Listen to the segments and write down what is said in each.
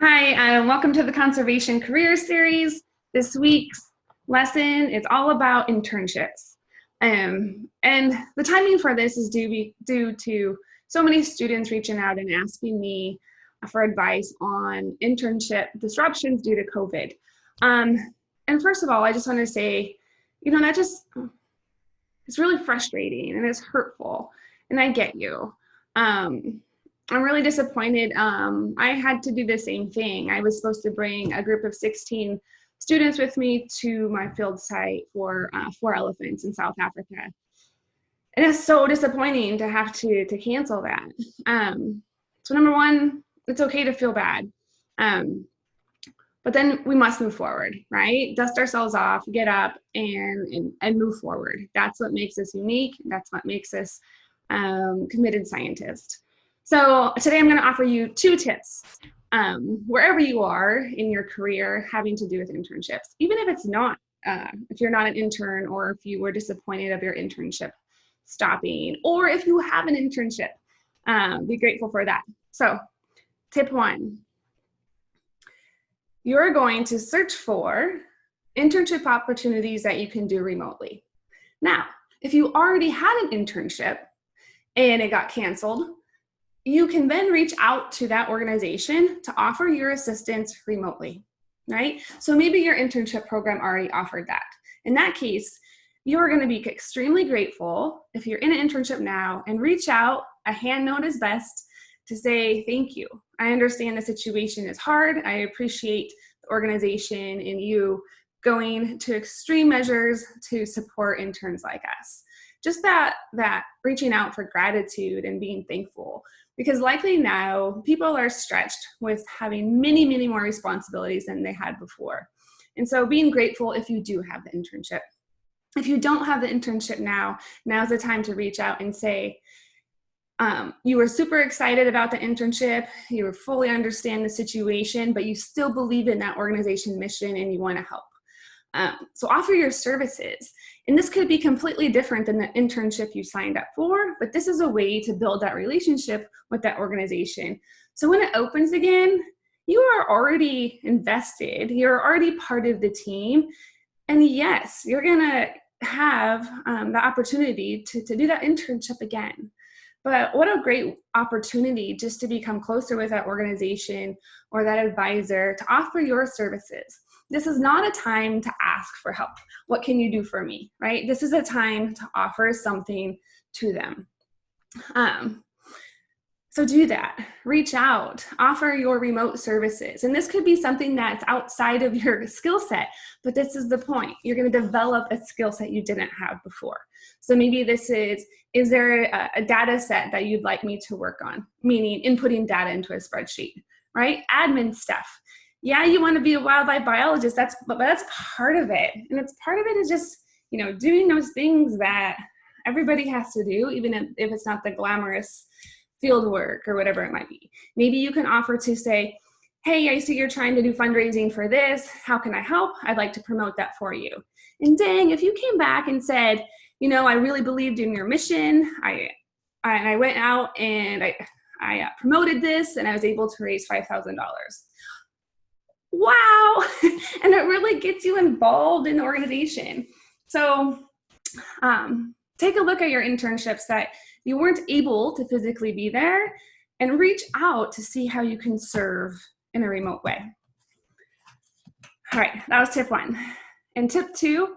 Hi, welcome to the Conservation Career Series. This week's lesson is all about internships. And the timing for this is due to so many students reaching out and asking me for advice on internship disruptions due to COVID. And first of all, I just want to say, it's really frustrating and it's hurtful, and I get you. I'm really disappointed. I had to do the same thing. I was supposed to bring a group of 16 students with me to my field site for 4 elephants in South Africa. And it's so disappointing to have to cancel that. So number one, it's okay to feel bad. But then we must move forward, right? Dust ourselves off, get up, and move forward. That's what makes us unique. That's what makes us committed scientists. So today I'm going to offer you 2 tips wherever you are in your career having to do with internships, even if it's not, if you're not an intern, or if you were disappointed of your internship stopping, or if you have an internship, be grateful for that. So tip 1, you're going to search for internship opportunities that you can do remotely. Now, if you already had an internship and it got canceled, you can then reach out to that organization to offer your assistance remotely, right? So maybe your internship program already offered that. In that case, you're going to be extremely grateful if you're in an internship now and reach out. A hand note is best to say, thank you. I understand the situation is hard. I appreciate the organization and you going to extreme measures to support interns like us. Just that reaching out for gratitude and being thankful, because likely now people are stretched with having many, many more responsibilities than they had before. And so being grateful if you do have the internship. If you don't have the internship now's the time to reach out and say, you were super excited about the internship, you fully understand the situation, but you still believe in that organization mission and you want to help. So offer your services. And this could be completely different than the internship you signed up for, but this is a way to build that relationship with that organization. So when it opens again, you are already invested, you're already part of the team, and yes, you're gonna have the opportunity to do that internship again. But what a great opportunity just to become closer with that organization or that advisor to offer your services. This is not a time to ask for help. What can you do for me, right? This is a time to offer something to them. So do that, reach out, offer your remote services. And this could be something that's outside of your skill set, but this is the point. You're gonna develop a skill set you didn't have before. So maybe this is there a data set that you'd like me to work on? Meaning inputting data into a spreadsheet, right? Admin stuff. Yeah, you want to be a wildlife biologist, but that's part of it. And it's part of it is just, doing those things that everybody has to do, even if it's not the glamorous field work or whatever it might be. Maybe you can offer to say, hey, I see you're trying to do fundraising for this. How can I help? I'd like to promote that for you. And dang, if you came back and said, I really believed in your mission. I went out and I promoted this and I was able to raise $5,000. Wow. And it really gets you involved in the organization. So take a look at your internships that you weren't able to physically be there and reach out to see how you can serve in a remote way. All right, that was tip 1. And tip 2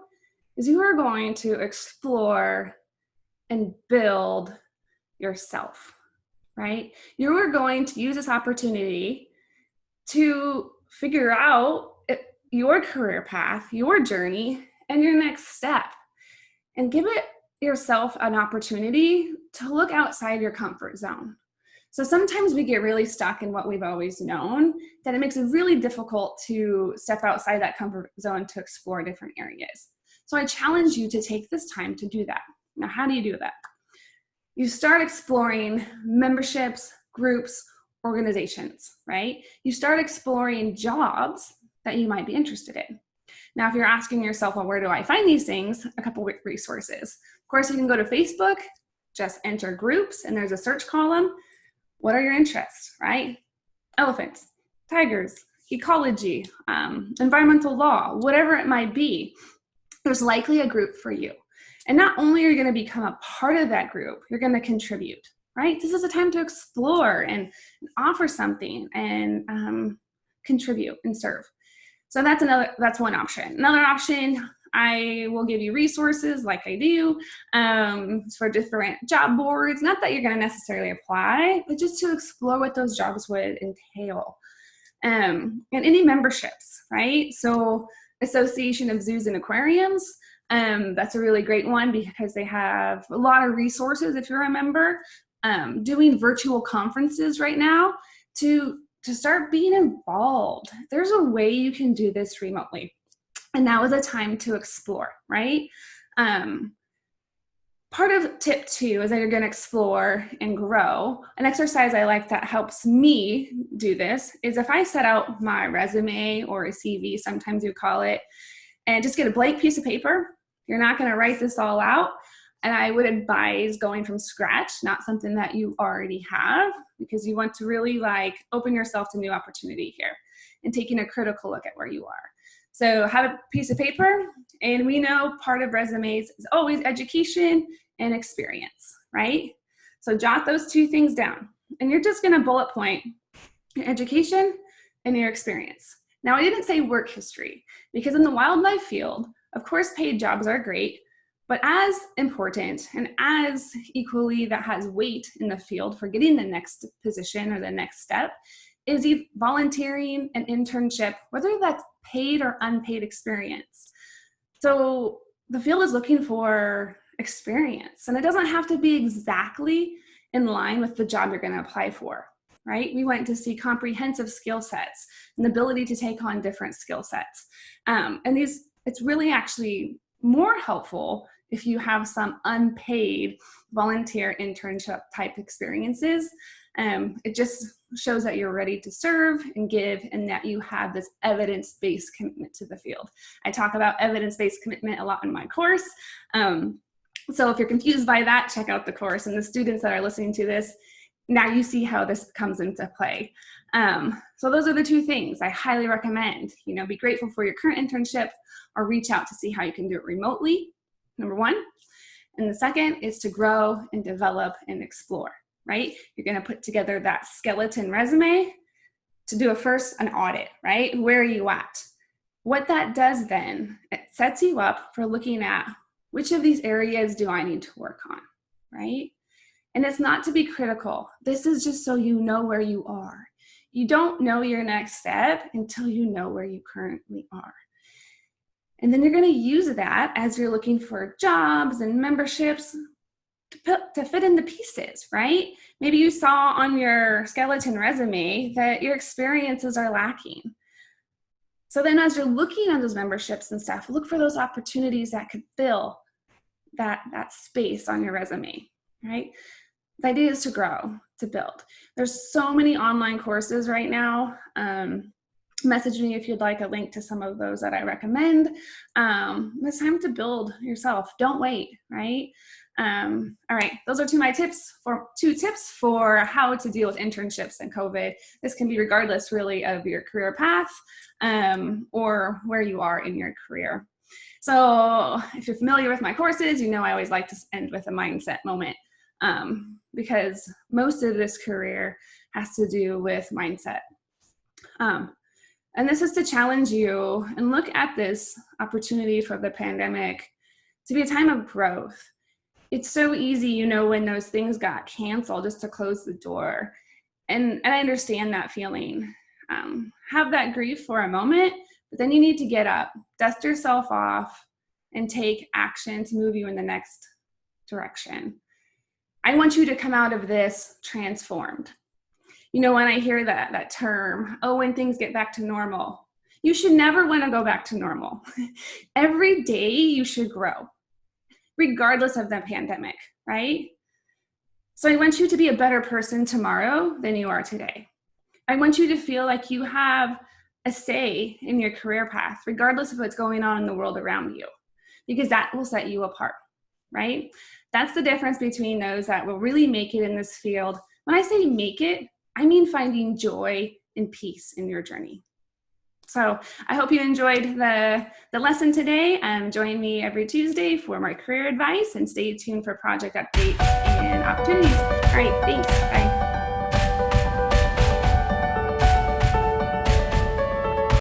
is you are going to explore and build yourself, right? You are going to use this opportunity to figure out your career path, your journey, and your next step. And give it yourself an opportunity to look outside your comfort zone. So sometimes we get really stuck in what we've always known, that it makes it really difficult to step outside that comfort zone to explore different areas. So I challenge you to take this time to do that. Now, how do you do that? You start exploring memberships, groups, organizations, right? You start exploring jobs that you might be interested in. Now, if you're asking yourself, well, where do I find these things? A couple of resources. Of course, you can go to Facebook, just enter groups, and there's a search column. What are your interests, right? Elephants. tigers, ecology, environmental law, whatever it might be, there's likely a group for you. And not only are you going to become a part of that group, you're going to contribute, right? This is a time to explore and offer something and contribute and serve. So that's one option. Another option, I will give you resources like I do for different job boards. Not that you're going to necessarily apply, but just to explore what those jobs would entail. And any memberships, right? So Association of Zoos and Aquariums, that's a really great one because they have a lot of resources if you're a member. Doing virtual conferences right now to start being involved. There's a way you can do this remotely. And now is a time to explore, right? Part of tip 2 is that you're going to explore and grow. An exercise I like that helps me do this is if I set out my resume or a CV, sometimes you call it, and just get a blank piece of paper. You're not going to write this all out. And I would advise going from scratch, not something that you already have, because you want to really open yourself to new opportunity here and taking a critical look at where you are. So have a piece of paper, and we know part of resumes is always education and experience, right? So jot those 2 things down, and you're just gonna bullet point your education and your experience. Now, I didn't say work history, because in the wildlife field, of course, paid jobs are great, but as important and as equally that has weight in the field for getting the next position or the next step is volunteering and internship, whether that's paid or unpaid experience. So the field is looking for experience, and it doesn't have to be exactly in line with the job you're going to apply for, right? We went to see comprehensive skill sets and the ability to take on different skill sets. It's really actually more helpful if you have some unpaid volunteer internship type experiences. It just shows that you're ready to serve and give, and that you have this evidence-based commitment to the field. I talk about evidence-based commitment a lot in my course. So if you're confused by that, check out the course. And the students that are listening to this, now you see how this comes into play. So those are the 2 things I highly recommend. Be grateful for your current internship or reach out to see how you can do it remotely, number 1. And the second is to grow and develop and explore, right? You're going to put together that skeleton resume to do an audit, right? Where are you at? What that does then, it sets you up for looking at which of these areas do I need to work on, right? And it's not to be critical. This is just so you know where you are. You don't know your next step until you know where you currently are. And then you're going to use that as you're looking for jobs and memberships to fit in the pieces, right? Maybe you saw on your skeleton resume that your experiences are lacking. So then as you're looking at those memberships and stuff, look for those opportunities that could fill that space on your resume, right? The idea is to grow, to build. There's so many online courses right now. Message me if you'd like a link to some of those that I recommend. It's time to build yourself. Don't wait, right? All right, those are 2 tips for how to deal with internships and COVID. This can be regardless really of your career path or where you are in your career. So if you're familiar with my courses, I always like to end with a mindset moment because most of this career has to do with mindset. And this is to challenge you and look at this opportunity for the pandemic to be a time of growth. It's so easy, when those things got canceled, just to close the door. And I understand that feeling. Have that grief for a moment, but then you need to get up, dust yourself off, and take action to move you in the next direction. I want you to come out of this transformed. When I hear that term, when things get back to normal, you should never want to go back to normal. Every day you should grow, regardless of the pandemic, right? So I want you to be a better person tomorrow than you are today. I want you to feel like you have a say in your career path, regardless of what's going on in the world around you, because that will set you apart, right? That's the difference between those that will really make it in this field. When I say make it, I mean finding joy in peace in your journey. So I hope you enjoyed the lesson today. Join me every Tuesday for more career advice, and stay tuned for project updates and opportunities. All right, thanks.